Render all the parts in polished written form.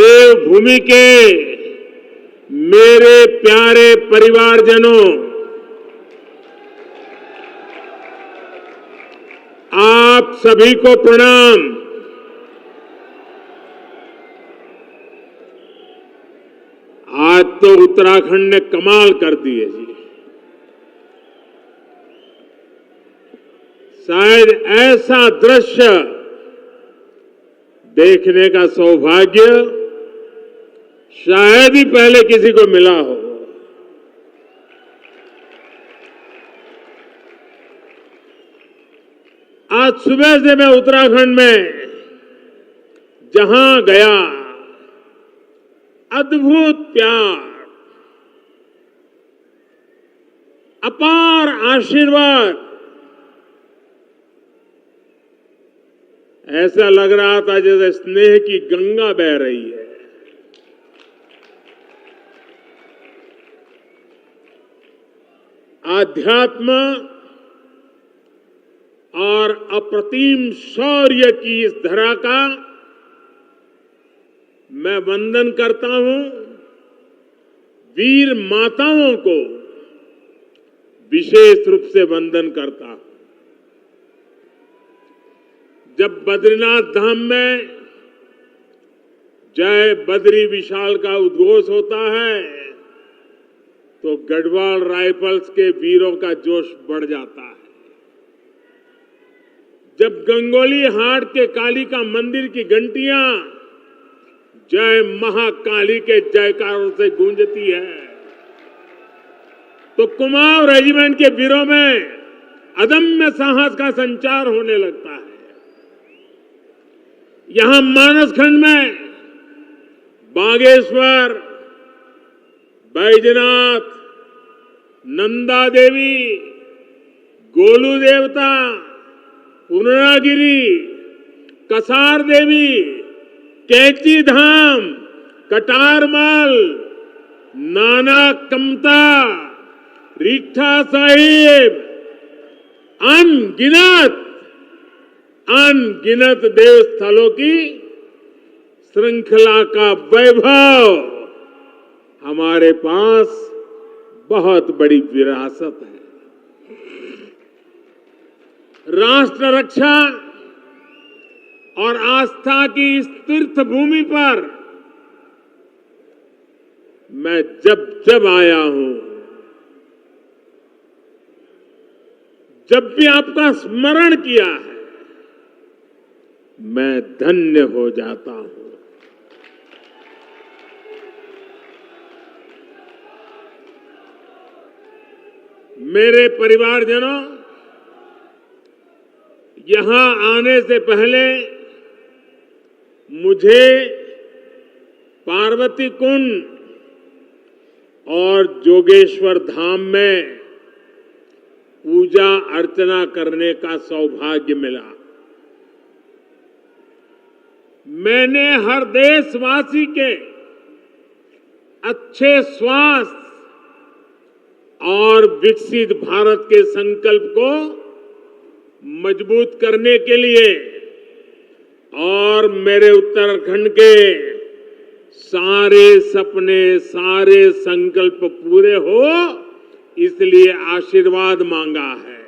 देवभूमि के मेरे प्यारे परिवारजनों, आप सभी को प्रणाम। आज तो उत्तराखंड ने कमाल कर दी है जी। शायद ऐसा दृश्य देखने का सौभाग्य शायद ही पहले किसी को मिला हो। आज सुबह से मैं उत्तराखंड में जहां गया, अद्भुत प्यार, अपार आशीर्वाद, ऐसा लग रहा था जैसे स्नेह की गंगा बह रही है। आध्यात्म और अप्रतिम शौर्य की इस धरा का मैं वंदन करता हूं। वीर माताओं को विशेष रूप से वंदन करता हूं। जब बद्रीनाथ धाम में जय बद्री विशाल का उद्घोष होता है तो गढ़वाल राइफल्स के वीरों का जोश बढ़ जाता है। जब गंगोली हाट के कालिका मंदिर की घंटियां जय महाकाली के जयकारों से गूंजती है तो कुमाऊं रेजिमेंट के वीरों में अदम्य साहस का संचार होने लगता है। यहां मानसखंड में बागेश्वर, बैजनाथ, नंदा देवी, गोलू देवता, पूर्णागिरी, कसार देवी, कैची धाम, कटारमल, नाना कमता, रीठा साहिब, अनगिनत देव स्थलों की श्रृंखला का वैभव हमारे पास बहुत बड़ी विरासत है। राष्ट्र रक्षा और आस्था की इस तीर्थ भूमि पर मैं जब जब आया हूं, जब भी आपका स्मरण किया है, मैं धन्य हो जाता हूं। मेरे परिवारजनों, यहां आने से पहले मुझे पार्वती कुंड और जोगेश्वर धाम में पूजा अर्चना करने का सौभाग्य मिला। मैंने हर देशवासी के अच्छे स्वास्थ्य और विकसित भारत के संकल्प को मजबूत करने के लिए और मेरे उत्तराखंड के सारे सपने, सारे संकल्प पूरे हो, इसलिए आशीर्वाद मांगा है।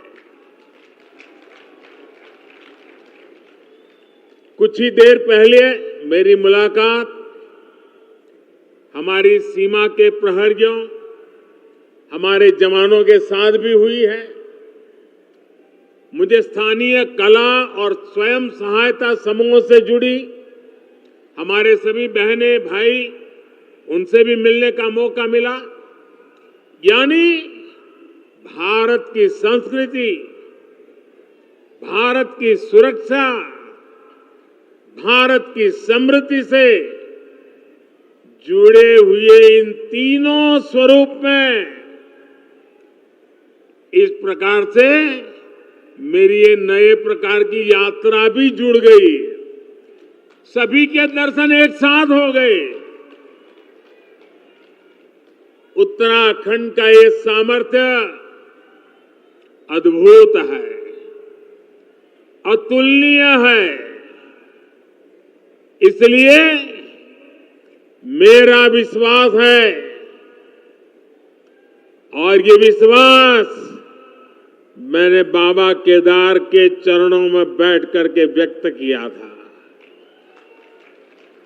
कुछ ही देर पहले मेरी मुलाकात हमारी सीमा के प्रहरियों, हमारे जवानों के साथ भी हुई है। मुझे स्थानीय कला और स्वयं सहायता समूहों से जुड़ी हमारे सभी बहनें, भाई, उनसे भी मिलने का मौका मिला। यानी भारत की संस्कृति, भारत की सुरक्षा, भारत की समृद्धि से जुड़े हुए इन तीनों स्वरूप में इस प्रकार से मेरी ये नए प्रकार की यात्रा भी जुड़ गई। सभी के दर्शन एक साथ हो गए। उत्तराखंड का ये सामर्थ्य अद्भुत है, अतुलनीय है। इसलिए मेरा विश्वास है और ये विश्वास मैंने बाबा केदार के चरणों में बैठ करके व्यक्त किया था।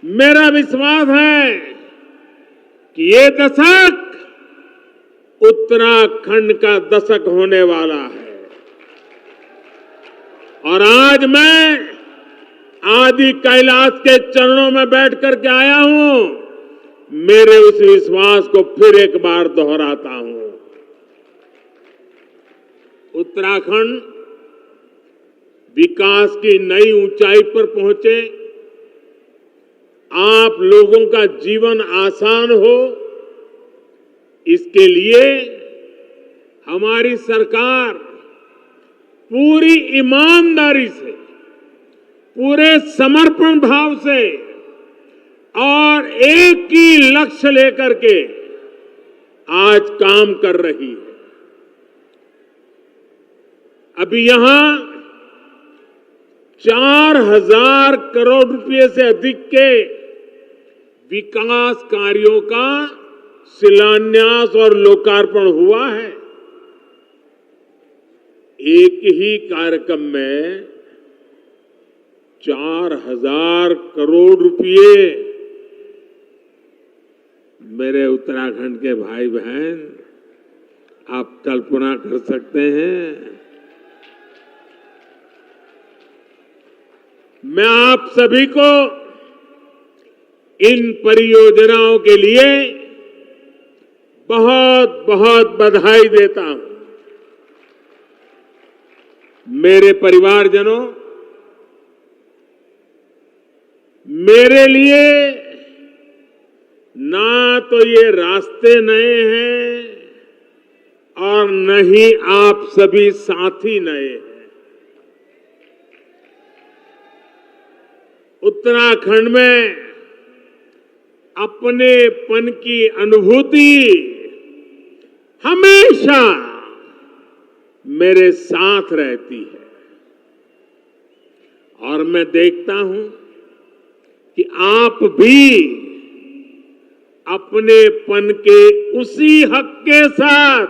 मेरा विश्वास है कि ये दशक उत्तराखंड का दशक होने वाला है और आज मैं आदि कैलाश के चरणों में बैठ करके आया हूं। मेरे उस विश्वास को फिर एक बार दोहराता हूं। उत्तराखंड विकास की नई ऊंचाई पर पहुंचे, आप लोगों का जीवन आसान हो, इसके लिए हमारी सरकार पूरी ईमानदारी से, पूरे समर्पण भाव से और एक ही लक्ष्य लेकर के आज काम कर रही है। अभी यहां 4,000 करोड़ रुपए से अधिक के विकास कार्यों का शिलान्यास और लोकार्पण हुआ है। एक ही कार्यक्रम में 4,000 करोड़ रुपए। मेरे उत्तराखंड के भाई बहन, आप कल्पना कर सकते हैं। मैं आप सभी को इन परियोजनाओं के लिए बहुत बहुत बधाई देता हूं। मेरे परिवारजनों, मेरे लिए ना तो ये रास्ते नए हैं और न ही आप सभी साथी नए हैं। उत्तराखंड में अपनेपन की अनुभूति हमेशा मेरे साथ रहती है और मैं देखता हूं कि आप भी अपनेपन के उसी हक के साथ,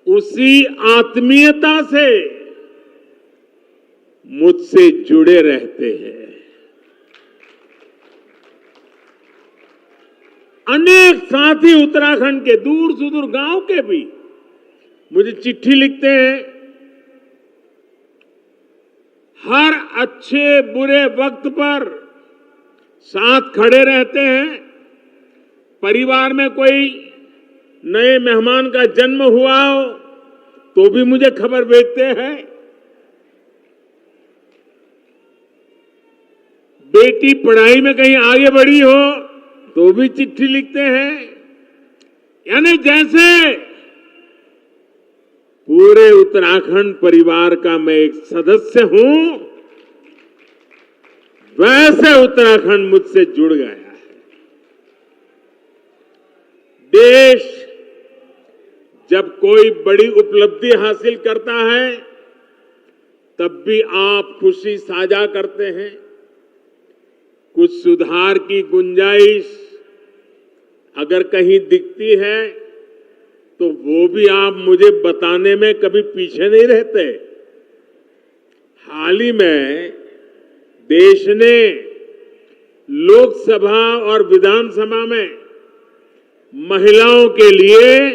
उसी आत्मीयता से मुझसे जुड़े रहते हैं। अनेक साथी उत्तराखंड के, दूर सुदूर गांव के भी मुझे चिट्ठी लिखते हैं। हर अच्छे बुरे वक्त पर साथ खड़े रहते हैं। परिवार में कोई नए मेहमान का जन्म हुआ हो तो भी मुझे खबर भेजते हैं। बेटी पढ़ाई में कहीं आगे बढ़ी हो तो भी चिट्ठी लिखते हैं। यानी जैसे पूरे उत्तराखंड परिवार का मैं एक सदस्य हूं, वैसे उत्तराखंड मुझसे जुड़ गया है। देश जब कोई बड़ी उपलब्धि हासिल करता है तब भी आप खुशी साझा करते हैं। कुछ सुधार की गुंजाइश अगर कहीं दिखती है तो वो भी आप मुझे बताने में कभी पीछे नहीं रहते। हाल ही में देश ने लोकसभा और विधानसभा में महिलाओं के लिए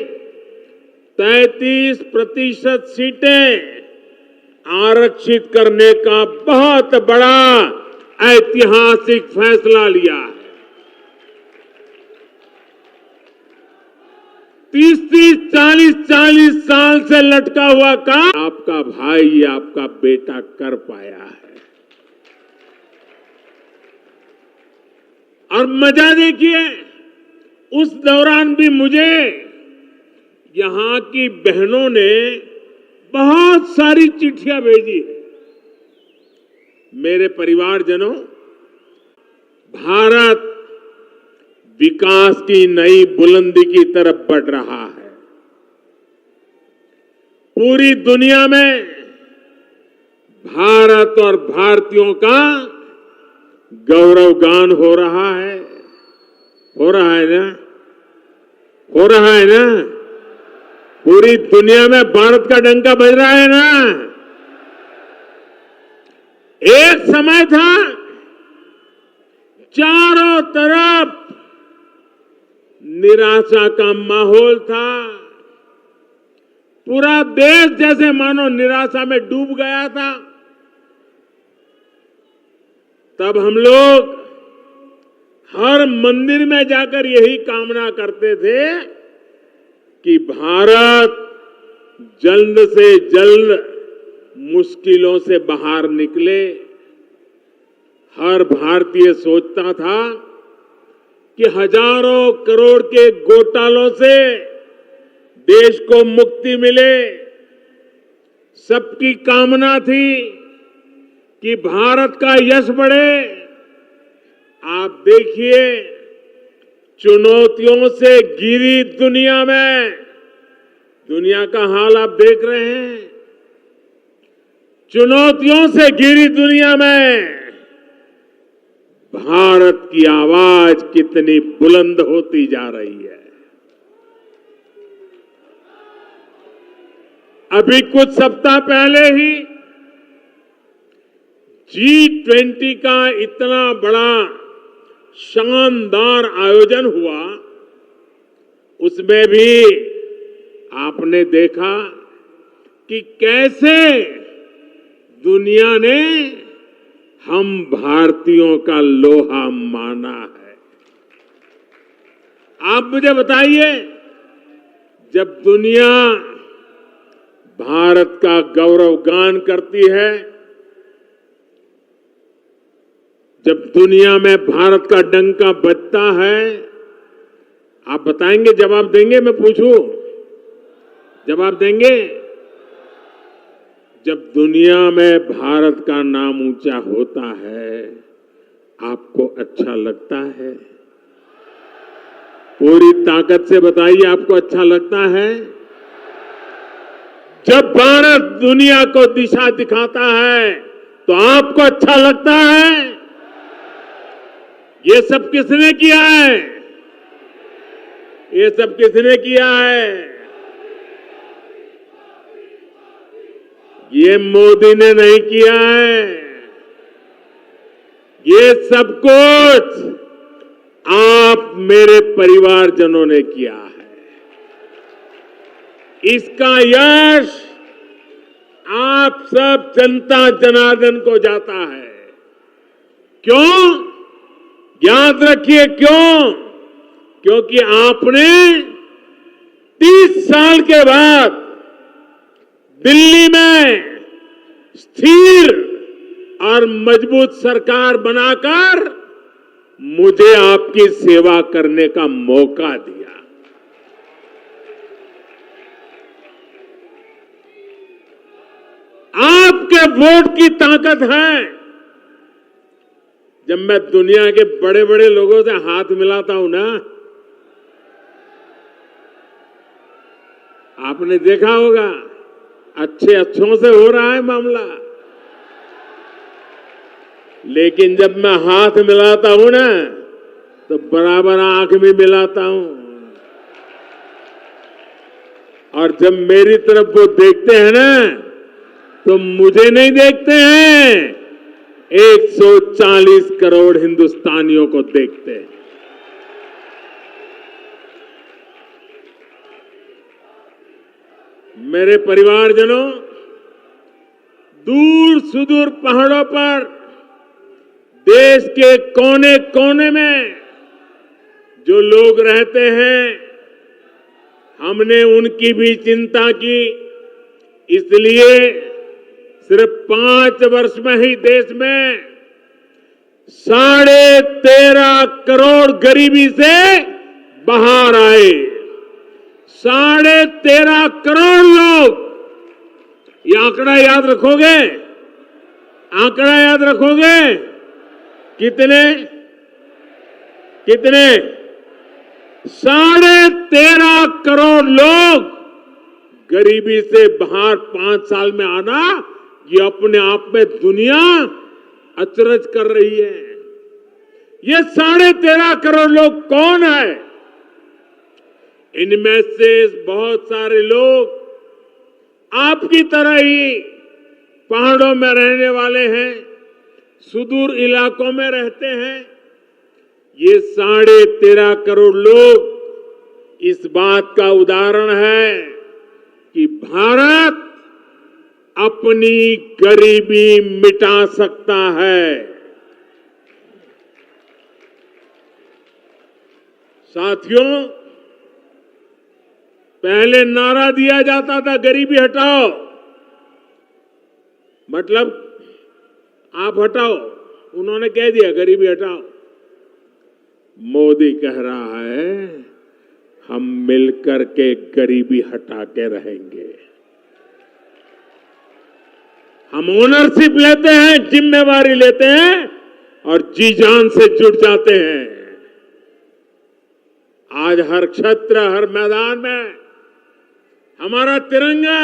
33% सीटें आरक्षित करने का बहुत बड़ा ऐतिहासिक फैसला लिया है। 30-40 साल से लटका हुआ काम आपका भाई, आपका बेटा कर पाया है। और मजा देखिए, उस दौरान भी मुझे यहां की बहनों ने बहुत सारी चिट्ठियां भेजी है। मेरे परिवारजनों, भारत विकास की नई बुलंदी की तरफ बढ़ रहा है। पूरी दुनिया में भारत और भारतीयों का गौरवगान हो रहा है। हो रहा है ना, हो रहा है ना, पूरी दुनिया में भारत का डंका बज रहा है ना। एक समय था चारों तरफ निराशा का माहौल था, पूरा देश जैसे मानो निराशा में डूब गया था। तब हम लोग हर मंदिर में जाकर यही कामना करते थे कि भारत जल्द से जल्द मुश्किलों से बाहर निकले। हर भारतीय सोचता था कि हजारों करोड़ के घोटालों से देश को मुक्ति मिले। सबकी कामना थी कि भारत का यश बढ़े। आप देखिए, चुनौतियों से घिरी दुनिया में, दुनिया का हाल आप देख रहे हैं, चुनौतियों से घिरी दुनिया में भारत की आवाज कितनी बुलंद होती जा रही है। अभी कुछ सप्ताह पहले ही G20 का इतना बड़ा शानदार आयोजन हुआ, उसमें भी आपने देखा कि कैसे दुनिया ने हम भारतीयों का लोहा माना है। आप मुझे बताइए, जब दुनिया भारत का गौरवगान करती है, जब दुनिया में भारत का डंका बजता है, आप बताएंगे, जवाब देंगे? मैं पूछूं, जवाब देंगे? जब दुनिया में भारत का नाम ऊंचा होता है, आपको अच्छा लगता है? पूरी ताकत से बताइए, आपको अच्छा लगता है? जब भारत दुनिया को दिशा दिखाता है, तो आपको अच्छा लगता है? ये सब किसने किया है? ये सब किसने किया है? ये मोदी ने नहीं किया है। ये सब कुछ आप मेरे परिवारजनों ने किया है। इसका यश आप सब जनता जनार्दन को जाता है। क्यों? याद रखिए क्यों? क्योंकि आपने 30 साल के बाद दिल्ली में स्थिर और मजबूत सरकार बनाकर मुझे आपकी सेवा करने का मौका दिया। आपके वोट की ताकत है। जब मैं दुनिया के बड़े बड़े लोगों से हाथ मिलाता हूं ना, आपने देखा होगा अच्छों से हो रहा है मामला, लेकिन जब मैं हाथ मिलाता हूं ना, तो बराबर आंख भी मिलाता हूं। और जब मेरी तरफ वो देखते हैं ना, तो मुझे नहीं देखते हैं, 140 करोड़ हिंदुस्तानियों को देखते हैं। मेरे परिवारजनों, दूर सुदूर पहाड़ों पर देश के कोने कोने में जो लोग रहते हैं, हमने उनकी भी चिंता की। इसलिए सिर्फ 5 वर्ष में ही देश में 13.5 करोड़ गरीबी से बाहर आए। 13.5 करोड़ लोग। ये आंकड़ा याद रखोगे? आंकड़ा याद रखोगे? कितने? 13.5 करोड़ लोग गरीबी से बाहर 5 साल में आना, ये अपने आप में दुनिया अचरज कर रही है। ये 13.5 करोड़ लोग कौन है? इनमें से बहुत सारे लोग आपकी तरह ही पहाड़ों में रहने वाले हैं, सुदूर इलाकों में रहते हैं। ये 13.5 करोड़ लोग इस बात का उदाहरण है कि भारत अपनी गरीबी मिटा सकता है। साथियों, पहले नारा दिया जाता था गरीबी हटाओ, मतलब आप हटाओ, उन्होंने कह दिया गरीबी हटाओ। मोदी कह रहा है हम मिलकर के गरीबी हटा के रहेंगे। हम ओनरशिप लेते हैं, जिम्मेवारी लेते हैं और जी जान से जुट जाते हैं। आज हर क्षेत्र, हर मैदान में हमारा तिरंगा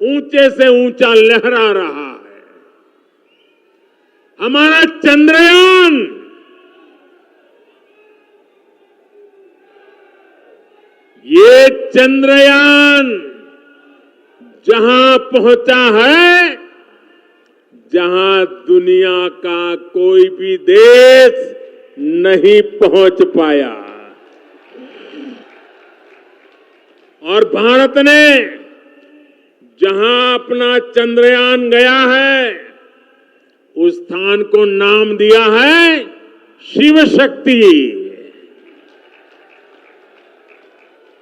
ऊंचे से ऊंचा लहरा रहा है। हमारा चंद्रयान ये चंद्रयान जहां पहुंचा है, जहां दुनिया का कोई भी देश नहीं पहुंच पाया, और भारत ने जहां अपना चंद्रयान गया है, उस स्थान को नाम दिया है शिव शक्ति।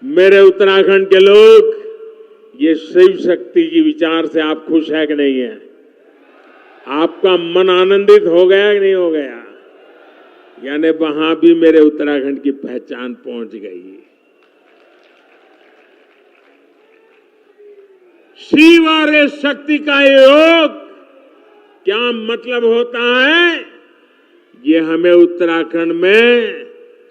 मेरे उत्तराखंड के लोग, ये शिव शक्ति की विचार से आप खुश है कि नहीं है? आपका मन आनंदित हो गया कि नहीं हो गया? यानी वहां भी मेरे उत्तराखंड की पहचान पहुंच गई। शिव और इस शक्ति का योग क्या मतलब होता है, ये हमें उत्तराखंड में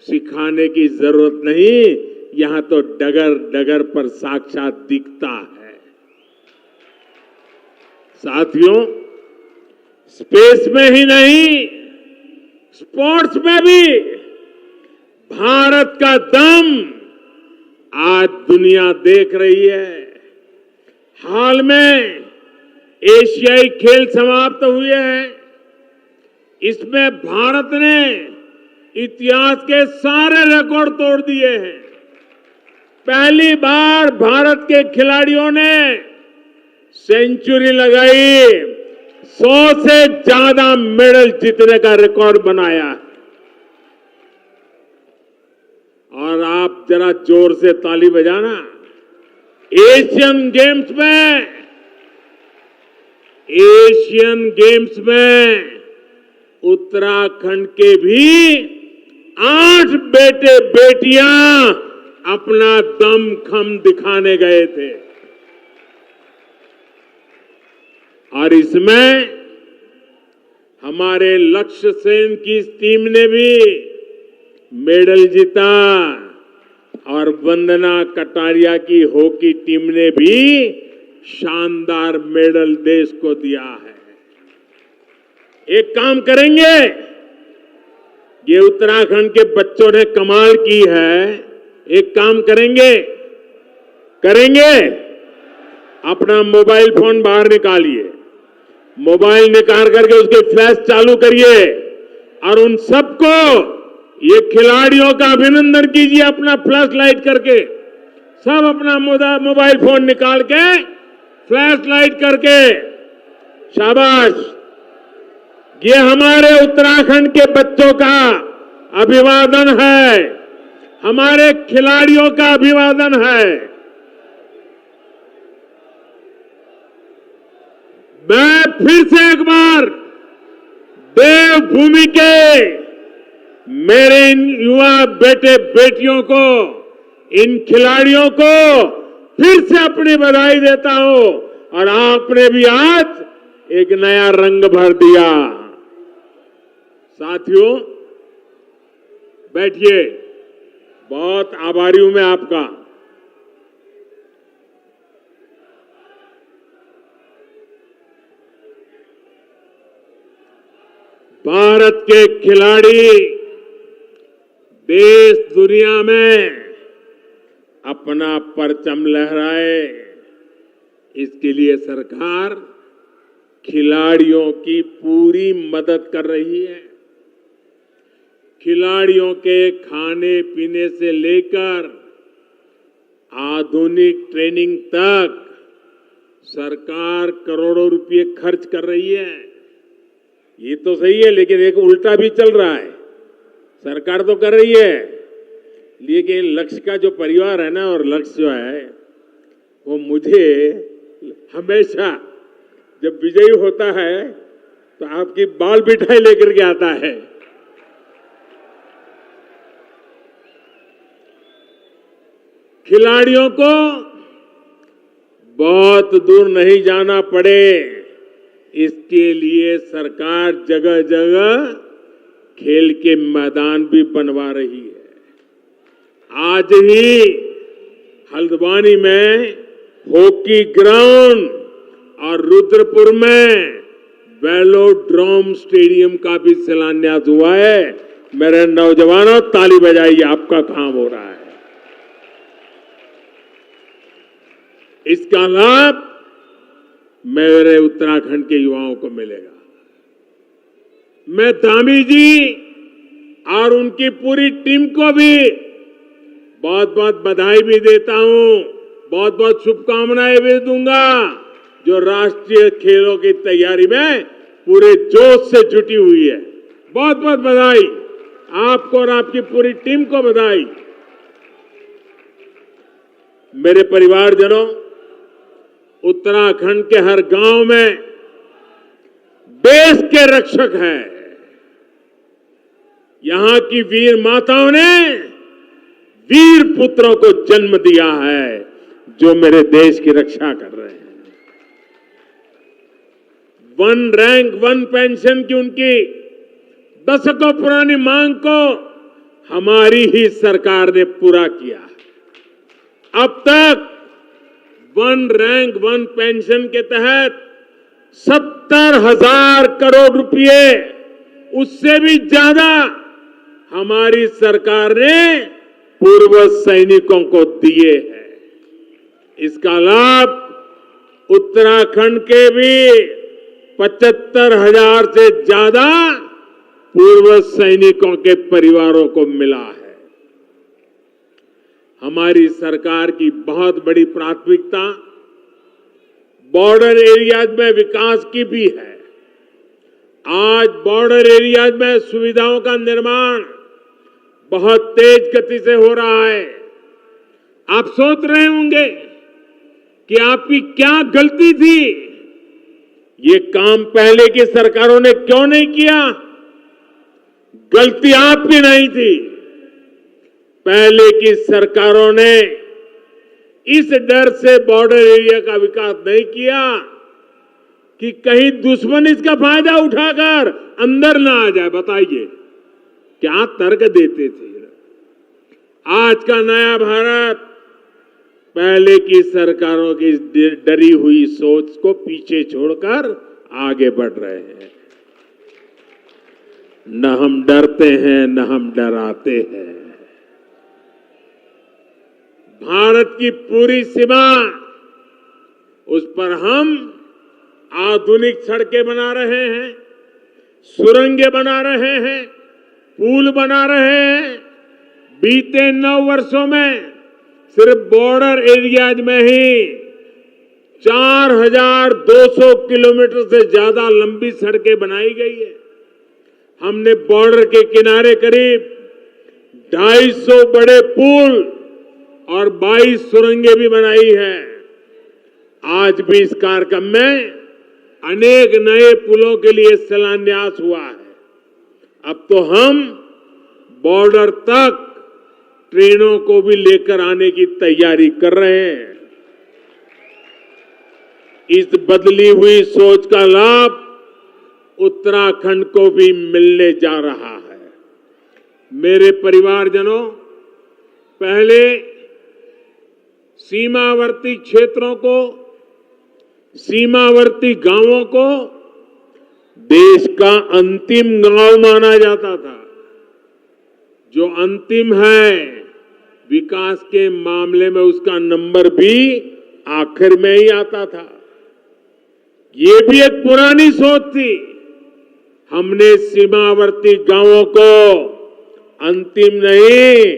सिखाने की जरूरत नहीं, यहां तो डगर डगर पर साक्षात दिखता है। साथियों, स्पेस में ही नहीं, स्पोर्ट्स में भी भारत का दम आज दुनिया देख रही है। हाल में एशियाई खेल समाप्त हुए हैं। इसमें भारत ने इतिहास के सारे रिकॉर्ड तोड़ दिए हैं। पहली बार भारत के खिलाड़ियों ने सेंचुरी लगाई, 100 से ज्यादा मेडल जीतने का रिकॉर्ड बनाया। और आप जरा जोर से ताली बजाना। एशियन गेम्स में उत्तराखंड के भी 8 बेटे बेटियां अपना दमखम दिखाने गए थे, और इसमें हमारे लक्ष्य सेन की टीम ने भी मेडल जीता, और वंदना कटारिया की हॉकी टीम ने भी शानदार मेडल देश को दिया है। एक काम करेंगे, ये उत्तराखंड के बच्चों ने कमाल की है। एक काम करेंगे अपना मोबाइल फोन बाहर निकालिए, मोबाइल निकाल करके उसके फ्लैश चालू करिए, और उन सबको, ये खिलाड़ियों का अभिनंदन कीजिए अपना फ्लैश लाइट करके। सब अपना मोबाइल फोन निकाल के फ्लैश लाइट करके, शाबाश। ये हमारे उत्तराखंड के बच्चों का अभिवादन है, हमारे खिलाड़ियों का अभिवादन है। मैं फिर से एक बार देवभूमि के मेरे इन युवा बेटे बेटियों को, इन खिलाड़ियों को फिर से अपनी बधाई देता हूं, और आपने भी आज एक नया रंग भर दिया। साथियों, बैठिए, बहुत आभारी हूं मैं आपका। भारत के खिलाड़ी देश दुनिया में अपना परचम लहराए, इसके लिए सरकार खिलाड़ियों की पूरी मदद कर रही है। खिलाड़ियों के खाने पीने से लेकर आधुनिक ट्रेनिंग तक सरकार करोड़ों रुपए खर्च कर रही है। ये तो सही है, लेकिन एक उल्टा भी चल रहा है। सरकार तो कर रही है, लेकिन लक्ष्य का जो परिवार है ना, और लक्ष्य जो है वो मुझे हमेशा जब विजयी होता है तो आपकी बाल मिठाई लेकर के आता है। खिलाड़ियों को बहुत दूर नहीं जाना पड़े, इसके लिए सरकार जगह जगह खेल के मैदान भी बनवा रही है। आज ही हल्द्वानी में हॉकी ग्राउंड और रुद्रपुर में वेलोड्रोम स्टेडियम का भी शिलान्यास हुआ है। मेरे नौजवानों, ताली बजाइए, आपका काम हो रहा है। इसका लाभ मेरे उत्तराखंड के युवाओं को मिलेगा। मैं धामी जी और उनकी पूरी टीम को भी बहुत बहुत बधाई भी देता हूं, बहुत बहुत शुभकामनाएं भी दूंगा, जो राष्ट्रीय खेलों की तैयारी में पूरे जोश से जुटी हुई है। बहुत बहुत बधाई आपको और आपकी पूरी टीम को बधाई। मेरे परिवारजनों, उत्तराखंड के हर गांव में देश के रक्षक हैं। यहां की वीर माताओं ने वीर पुत्रों को जन्म दिया है, जो मेरे देश की रक्षा कर रहे हैं। वन रैंक वन पेंशन की उनकी दशकों पुरानी मांग को हमारी ही सरकार ने पूरा किया। अब तक वन रैंक वन पेंशन के तहत 70,000 करोड़ रुपए, उससे भी ज्यादा हमारी सरकार ने पूर्व सैनिकों को दिए हैं। इसका लाभ उत्तराखंड के भी 75,000 से ज्यादा पूर्व सैनिकों के परिवारों को मिला है। हमारी सरकार की बहुत बड़ी प्राथमिकता बॉर्डर एरियाज में विकास की भी है। आज बॉर्डर एरियाज में सुविधाओं का निर्माण बहुत तेज गति से हो रहा है। आप सोच रहे होंगे कि आपकी क्या गलती थी, ये काम पहले की सरकारों ने क्यों नहीं किया। गलती आपकी नहीं थी, पहले की सरकारों ने इस डर से बॉर्डर एरिया का विकास नहीं किया कि कहीं दुश्मन इसका फायदा उठाकर अंदर ना आ जाए। बताइए क्या तर्क देते थे। आज का नया भारत पहले की सरकारों की डरी हुई सोच को पीछे छोड़कर आगे बढ़ रहे हैं। न हम डरते हैं, न हम डराते हैं। भारत की पूरी सीमा, उस पर हम आधुनिक सड़कें बना रहे हैं, सुरंगें बना रहे हैं, पुल बना रहे हैं। बीते 9 वर्षों में सिर्फ बॉर्डर एरियाज में ही 4,200 किलोमीटर से ज्यादा लंबी सड़कें बनाई गई है। हमने बॉर्डर के किनारे करीब 250 बड़े पुल और 22 सुरंगें भी बनाई है। आज भी इस कार्यक्रम में अनेक नए पुलों के लिए शिलान्यास हुआ है। अब तो हम बॉर्डर तक ट्रेनों को भी लेकर आने की तैयारी कर रहे हैं। इस बदली हुई सोच का लाभ उत्तराखंड को भी मिलने जा रहा है। मेरे परिवारजनों, पहले सीमावर्ती क्षेत्रों को, सीमावर्ती गांवों को देश का अंतिम गांव माना जाता था, जो अंतिम है, विकास के मामले में उसका नंबर भी आखिर में ही आता था। ये भी एक पुरानी सोच थी। हमने सीमावर्ती गांवों को अंतिम नहीं,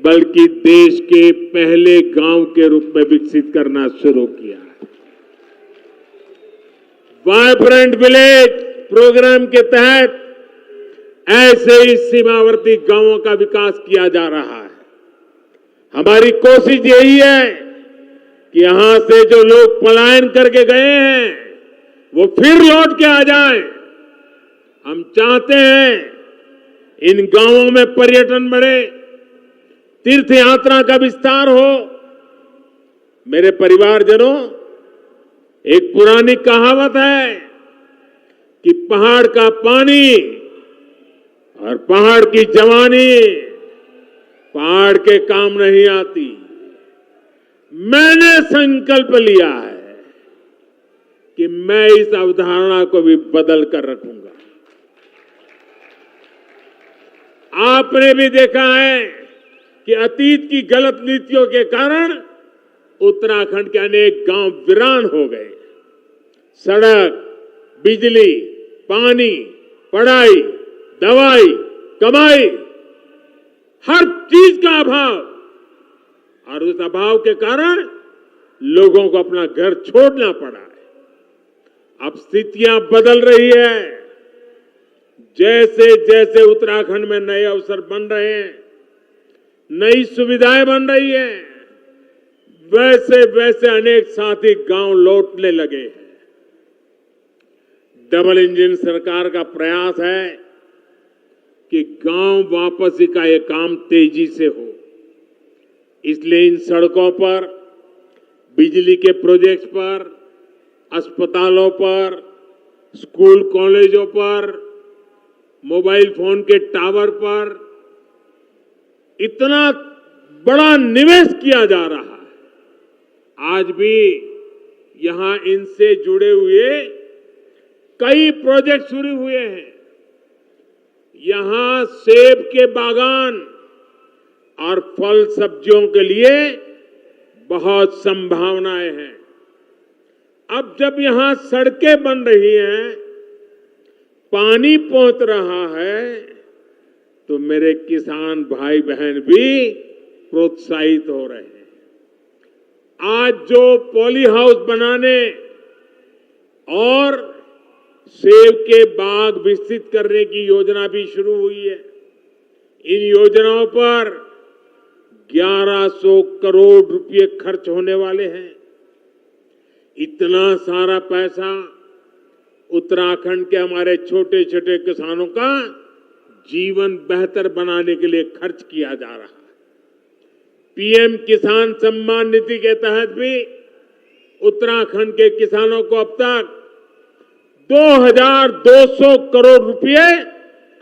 बल्कि देश के पहले गांव के रूप में विकसित करना शुरू किया। वाइब्रेंट विलेज प्रोग्राम के तहत ऐसे ही सीमावर्ती गांवों का विकास किया जा रहा है। हमारी कोशिश यही है कि यहां से जो लोग पलायन करके गए हैं वो फिर लौट के आ जाएं। हम चाहते हैं इन गांवों में पर्यटन बढ़े, तीर्थ यात्रा का विस्तार हो। मेरे परिवारजनों, एक पुरानी कहावत है कि पहाड़ का पानी और पहाड़ की जवानी पहाड़ के काम नहीं आती। मैंने संकल्प लिया है कि मैं इस अवधारणा को भी बदल कर रखूंगा। आपने भी देखा है कि अतीत की गलत नीतियों के कारण उत्तराखंड के अनेक गांव वीरान हो गए। सड़क, बिजली, पानी, पढ़ाई, दवाई, कमाई, हर चीज का अभाव, और उस अभाव के कारण लोगों को अपना घर छोड़ना पड़ा है। अब स्थितियां बदल रही है। जैसे जैसे उत्तराखंड में नए अवसर बन रहे हैं, नई सुविधाएं बन रही हैं, वैसे वैसे अनेक साथी गांव लौटने लगे हैं। डबल इंजन सरकार का प्रयास है कि गांव वापसी का यह काम तेजी से हो। इसलिए इन सड़कों पर, बिजली के प्रोजेक्ट्स पर, अस्पतालों पर, स्कूल कॉलेजों पर, मोबाइल फोन के टावर पर इतना बड़ा निवेश किया जा रहा है। आज भी यहां इनसे जुड़े हुए कई प्रोजेक्ट शुरू हुए हैं। यहां सेब के बागान और फल सब्जियों के लिए बहुत संभावनाएं हैं। अब जब यहां सड़कें बन रही हैं, पानी पहुंच रहा है, तो मेरे किसान भाई बहन भी प्रोत्साहित हो रहे हैं। आज जो पॉली हाउस बनाने और सेब के बाग विकसित करने की योजना भी शुरू हुई है। इन योजनाओं पर 1100 करोड़ रुपए खर्च होने वाले हैं। इतना सारा पैसा उत्तराखंड के हमारे छोटे छोटे किसानों का जीवन बेहतर बनाने के लिए खर्च किया जा रहा है। पीएम किसान सम्मान निधि के तहत भी उत्तराखंड के किसानों को अब तक 2200 करोड़ रुपए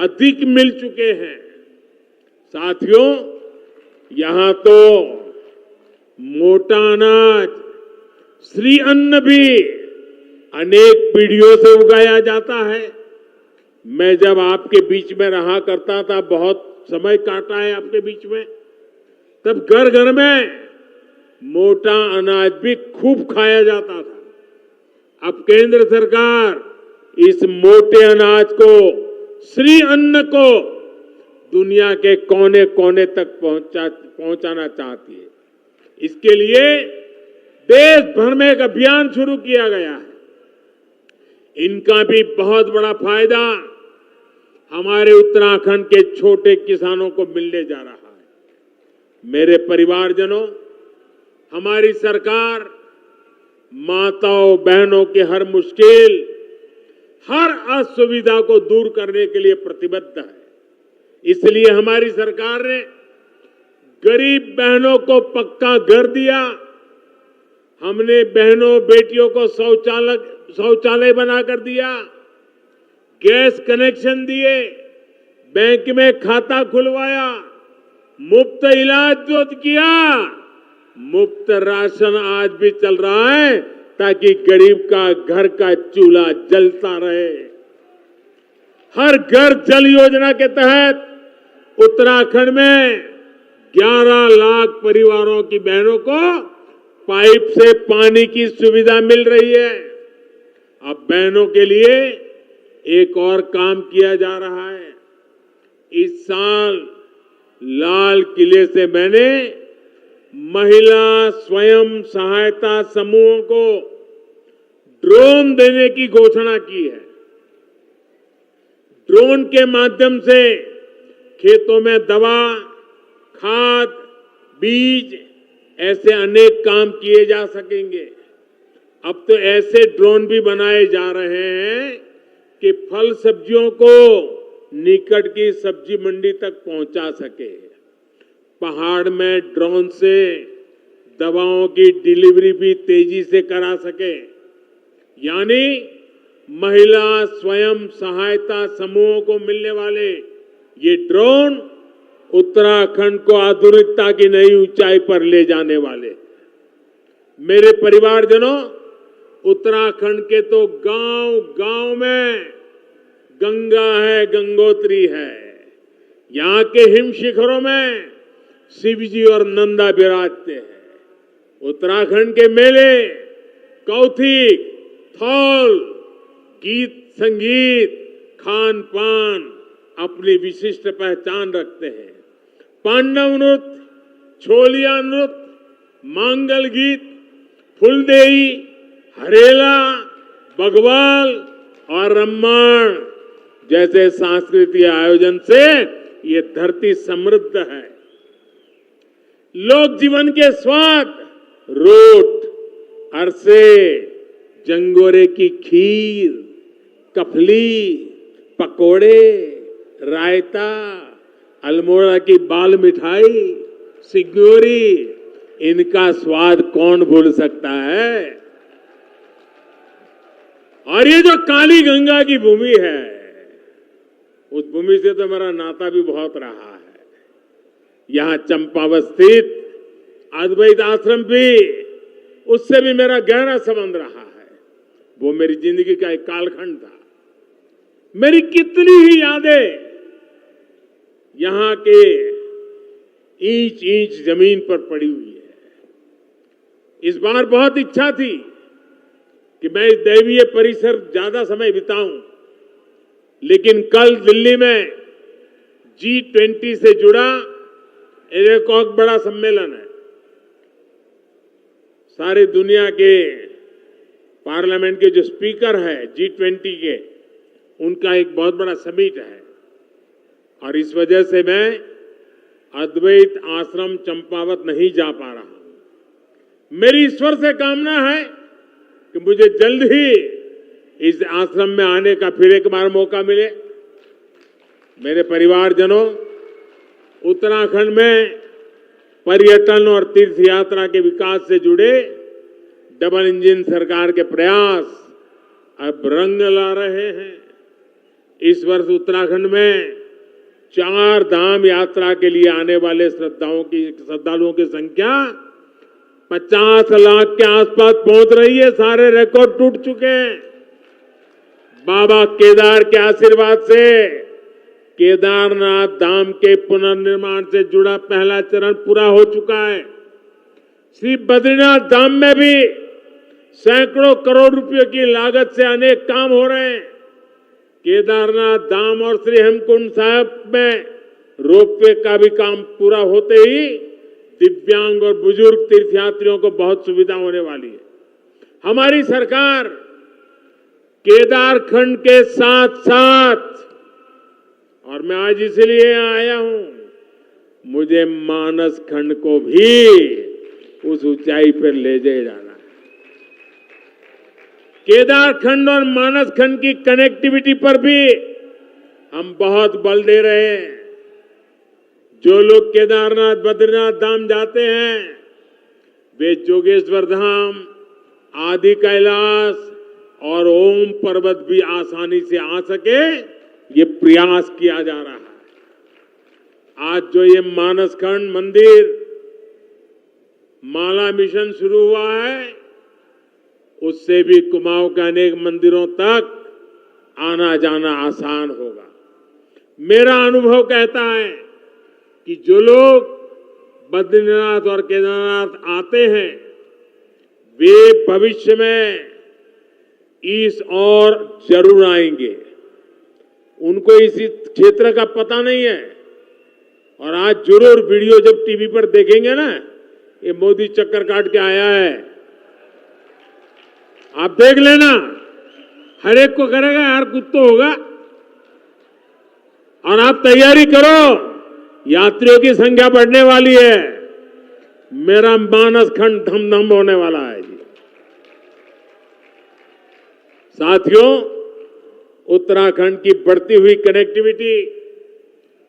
अधिक मिल चुके हैं। साथियों, यहां तो मोटा अनाज, श्री अन्न भी अनेक पीढ़ियों से उगाया जाता है। मैं जब आपके बीच में रहा करता था, बहुत समय काटा है आपके बीच में, तब घर घर में मोटा अनाज भी खूब खाया जाता था। अब केंद्र सरकार इस मोटे अनाज को, श्री अन्न को दुनिया के कोने कोने तक पहुंचाना चाहती है। इसके लिए देश भर में एक अभियान शुरू किया गया है। इनका भी बहुत बड़ा फायदा हमारे उत्तराखंड के छोटे किसानों को मिलने जा रहा है। मेरे परिवारजनों, हमारी सरकार माताओं बहनों की हर मुश्किल, हर असुविधा को दूर करने के लिए प्रतिबद्ध है। इसलिए हमारी सरकार ने गरीब बहनों को पक्का घर दिया। हमने बहनों बेटियों को शौचालय बनाकर दिया, गैस कनेक्शन दिए, बैंक में खाता खुलवाया, मुफ्त इलाज जो किया, मुफ्त राशन आज भी चल रहा है ताकि गरीब का घर का चूल्हा जलता रहे। हर घर जल योजना के तहत उत्तराखंड में 11 लाख परिवारों की बहनों को पाइप से पानी की सुविधा मिल रही है। अब बहनों के लिए एक और काम किया जा रहा है। इस साल लाल किले से मैंने महिला स्वयं सहायता समूहों को ड्रोन देने की घोषणा की है। ड्रोन के माध्यम से खेतों में दवा, खाद, बीज ऐसे अनेक काम किए जा सकेंगे। अब तो ऐसे ड्रोन भी बनाए जा रहे हैं कि फल सब्जियों को निकट की सब्जी मंडी तक पहुंचा सके। पहाड़ में ड्रोन से दवाओं की डिलीवरी भी तेजी से करा सके। यानी महिला स्वयं सहायता समूहों को मिलने वाले ये ड्रोन उत्तराखंड को आधुनिकता की नई ऊंचाई पर ले जाने वाले। मेरे परिवारजनों, उत्तराखंड के तो गांव-गांव में गंगा है, गंगोत्री है। यहां के हिम शिखरों में शिवजी और नंदा विराजते हैं। उत्तराखंड के मेले, कौथिक, थौल, गीत संगीत, खान पान अपनी विशिष्ट पहचान रखते हैं। पांडव नृत्य, छोलिया नृत्य, मांगल गीत, फुलदेई, हरेला, बग्वाल और रम्माण जैसे सांस्कृतिक आयोजन से ये धरती समृद्ध है। लोक जीवन के स्वाद, रोट, अरसे, जंगोरे की खीर, कफली, पकोड़े, रायता, अल्मोड़ा की बाल मिठाई, सिग्योरी, इनका स्वाद कौन भूल सकता है। और ये जो काली गंगा की भूमि है, उस भूमि से तो मेरा नाता भी बहुत रहा है। यहां चंपावत स्थित अद्वैत आश्रम भी, उससे भी मेरा गहरा संबंध रहा है। वो मेरी जिंदगी का एक कालखंड था। मेरी कितनी ही यादें यहां के इंच इंच जमीन पर पड़ी हुई है। इस बार बहुत इच्छा थी कि मैं इस दैवीय परिसर ज्यादा समय बिताऊं, लेकिन कल दिल्ली में G20 से जुड़ा एक और बड़ा सम्मेलन है। सारी दुनिया के पार्लियामेंट के जो स्पीकर है G20 के, उनका एक बहुत बड़ा समिट है। और इस वजह से मैं अद्वैत आश्रम चंपावत नहीं जा पा रहा हूं। मेरी ईश्वर से कामना है कि मुझे जल्द ही इस आश्रम में आने का फिर एक बार मौका मिले। मेरे परिवारजनों, उत्तराखंड में पर्यटन और तीर्थ यात्रा के विकास से जुड़े डबल इंजन सरकार के प्रयास अब रंग ला रहे हैं। इस वर्ष उत्तराखंड में 4 धाम यात्रा के लिए आने वाले श्रद्धालुओं की संख्या 50 लाख के आसपास पहुंच रही है। सारे रिकॉर्ड टूट चुके हैं। बाबा केदार के आशीर्वाद से केदारनाथ धाम के पुनर्निर्माण से जुड़ा पहला चरण पूरा हो चुका है। श्री बद्रीनाथ धाम में भी सैकड़ों करोड़ रुपए की लागत से अनेक काम हो रहे हैं। केदारनाथ धाम और श्री हेमकुंड साहिब में रोपवे का भी काम पूरा होते ही दिव्यांग और बुजुर्ग तीर्थयात्रियों को बहुत सुविधा होने वाली है। हमारी सरकार केदारखंड के साथ साथ, और मैं आज इसलिए आया हूं, मुझे मानस खंड को भी उस ऊंचाई पर ले जाना है। केदारखंड और मानस खंड की कनेक्टिविटी पर भी हम बहुत बल दे रहे हैं। जो लोग केदारनाथ बद्रीनाथ धाम जाते हैं, वे जोगेश्वर धाम, आदि कैलाश और ओम पर्वत भी आसानी से आ सके, ये प्रयास किया जा रहा है। आज जो ये मानसखंड मंदिर माला मिशन शुरू हुआ है, उससे भी कुमाऊं के अनेक मंदिरों तक आना जाना आसान होगा। मेरा अनुभव कहता है कि जो लोग बद्रीनाथ और केदारनाथ आते हैं वे भविष्य में इस और जरूर आएंगे। उनको इसी क्षेत्र का पता नहीं है और आज जरूर वीडियो जब टीवी पर देखेंगे ना, ये मोदी चक्कर काट के आया है, आप देख लेना, हर एक को करेगा यार कुछ तो होगा। और आप तैयारी करो, यात्रियों की संख्या बढ़ने वाली है, मेरा मानस खंड धम धम होने वाला है जी। साथियों, उत्तराखंड की बढ़ती हुई कनेक्टिविटी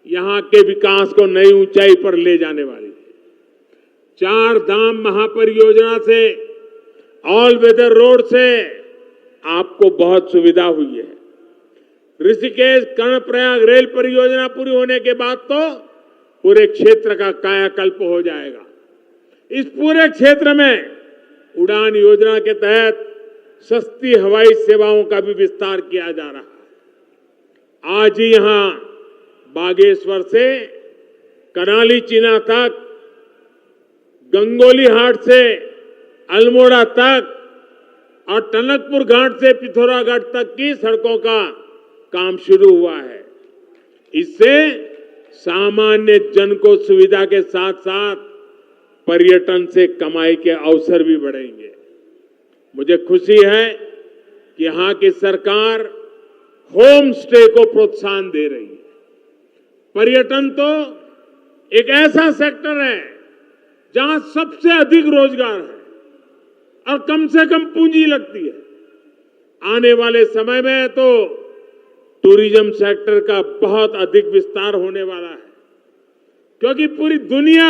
यहां के विकास को नई ऊंचाई पर ले जाने वाली है। 4 धाम महापरियोजना से, ऑल वेदर रोड से आपको बहुत सुविधा हुई है। ऋषिकेश कर्णप्रयाग रेल परियोजना पूरी होने के बाद तो पूरे क्षेत्र का कायाकल्प हो जाएगा। इस पूरे क्षेत्र में उड़ान योजना के तहत सस्ती हवाई सेवाओं का भी विस्तार किया जा रहा है। आज ही यहां बागेश्वर से करनाली चीना तक, गंगोली हाट से अल्मोड़ा तक और टनकपुर घाट से पिथौरागढ़ तक की सड़कों का काम शुरू हुआ है। इससे सामान्य जन को सुविधा के साथ साथ पर्यटन से कमाई के अवसर भी बढ़ेंगे। मुझे खुशी है कि यहां की सरकार होम स्टे को प्रोत्साहन दे रही है। पर्यटन तो एक ऐसा सेक्टर है जहां सबसे अधिक रोजगार है और कम से कम पूंजी लगती है। आने वाले समय में तो टूरिज्म सेक्टर का बहुत अधिक विस्तार होने वाला है, क्योंकि पूरी दुनिया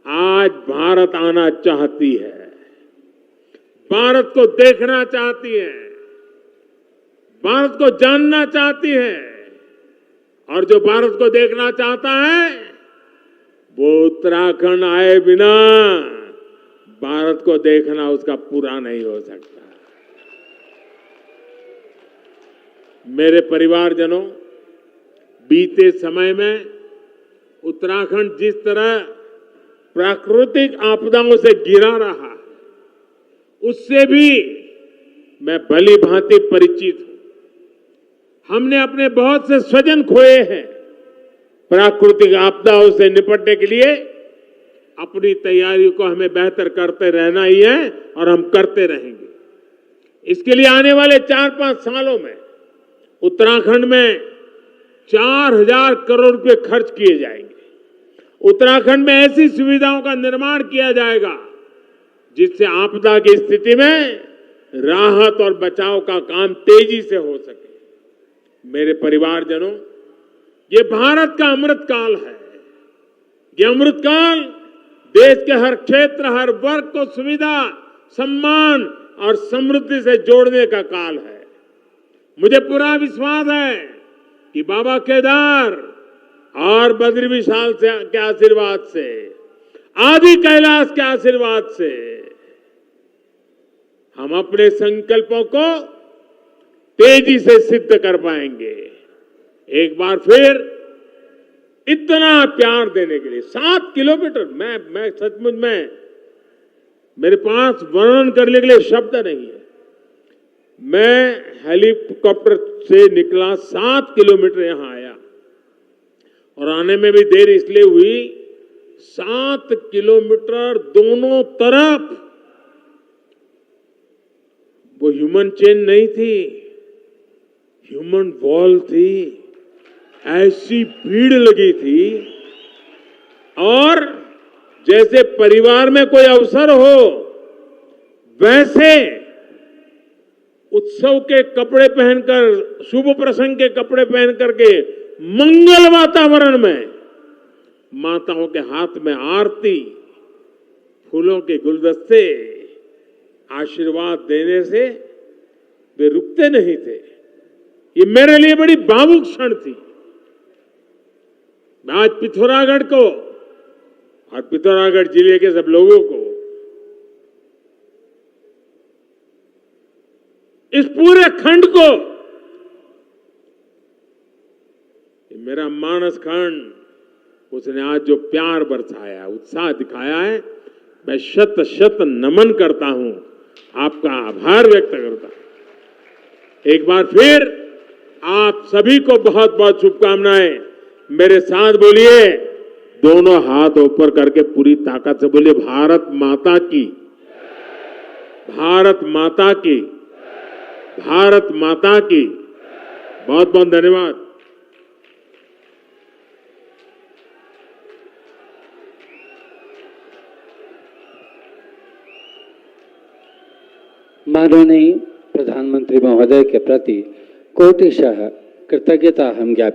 आज भारत आना चाहती है, भारत को देखना चाहती है, भारत को जानना चाहती है। और जो भारत को देखना चाहता है वो उत्तराखंड आए बिना भारत को देखना उसका पूरा नहीं हो सकता। मेरे परिवारजनों, बीते समय में उत्तराखंड जिस तरह प्राकृतिक आपदाओं से घिरा रहा है, उससे भी मैं भली भांति परिचित हूं। हमने अपने बहुत से स्वजन खोए हैं। प्राकृतिक आपदाओं से निपटने के लिए अपनी तैयारी को हमें बेहतर करते रहना ही है और हम करते रहेंगे। इसके लिए आने वाले 4-5 सालों में उत्तराखंड में 4000 करोड़ रुपए खर्च किए जाएंगे। उत्तराखंड में ऐसी सुविधाओं का निर्माण किया जाएगा जिससे आपदा की स्थिति में राहत और बचाव का काम तेजी से हो सके। मेरे परिवारजनों, ये भारत का अमृत काल है। ये अमृत काल देश के हर क्षेत्र, हर वर्ग को सुविधा, सम्मान और समृद्धि से जोड़ने का काल है। मुझे पूरा विश्वास है कि बाबा केदार और बद्री विशाल के आशीर्वाद से, आदि कैलाश के आशीर्वाद से हम अपने संकल्पों को तेजी से सिद्ध कर पाएंगे। एक बार फिर इतना प्यार देने के लिए 7 किलोमीटर, मैं सचमुच में मेरे पास वर्णन करने के लिए शब्द नहीं है। मैं हेलीकॉप्टर से निकला, 7 किलोमीटर यहां आया और आने में भी देर इसलिए हुई, 7 किलोमीटर दोनों तरफ वो ह्यूमन चेन नहीं थी, ह्यूमन वॉल थी। ऐसी भीड़ लगी थी और जैसे परिवार में कोई अवसर हो वैसे उत्सव के कपड़े पहनकर, शुभ प्रसंग के कपड़े पहन करके मंगल वातावरण में माताओं के हाथ में आरती, फूलों के गुलदस्ते आशीर्वाद देने से वे रुकते नहीं थे। ये मेरे लिए बड़ी भावुक क्षण थी। मैं आज पिथौरागढ़ को और पिथौरागढ़ जिले के सब लोगों को, इस पूरे खंड को मेरा मानस खंड, उसने आज जो प्यार बरसाया, उत्साह दिखाया है, मैं शत शत नमन करता हूं, आपका आभार व्यक्त करता हूं। एक बार फिर आप सभी को बहुत बहुत शुभकामनाएं। मेरे साथ बोलिए, दोनों हाथ ऊपर करके पूरी ताकत से बोलिए, भारत माता की, भारत माता की, भारत माता की। बहुत बहुत धन्यवाद। माननीय प्रधानमंत्री महोदय के प्रति कोटिशः कृतज्ञता हम ज्ञापित